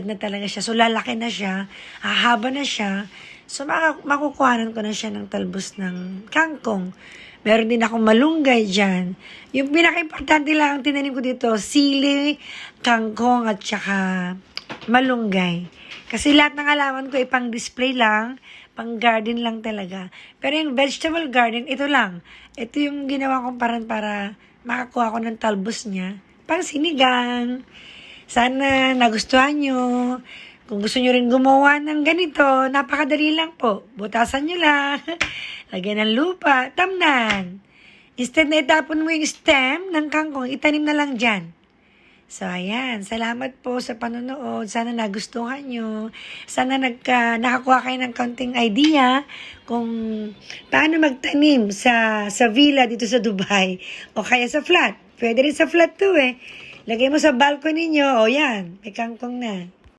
na talaga siya. So, lalaki na siya, hahaba na siya. So, makukuhanan ko na siya ng talbos ng kangkong. Meron din akong malunggay dyan. Yung pinaka-importante lang ang tinanim ko dito, sili, kangkong, at saka malunggay. Kasi lahat ng halaman ko ay pang display lang, pang garden lang talaga. Pero yung vegetable garden, ito lang. Ito yung ginawa kong parang para makakuha ko ng talbos niya. Pang sinigang. Sana nagustuhan nyo. Kung gusto nyo rin gumawa ng ganito, napakadali lang po. Butasan nyo lang. Lagyan ng lupa. Tamnan. Instead na itapon mo yung stem ng kangkong, itanim na lang dyan. So, ayan. Salamat po sa panonood. Sana nagustuhan nyo. Sana nakakuha kayo ng konting idea kung paano magtanim sa villa dito sa Dubai o kaya sa flat. Pwede rin sa flat too eh. Lagay mo sa balcony nyo. O yan, may kangkong na.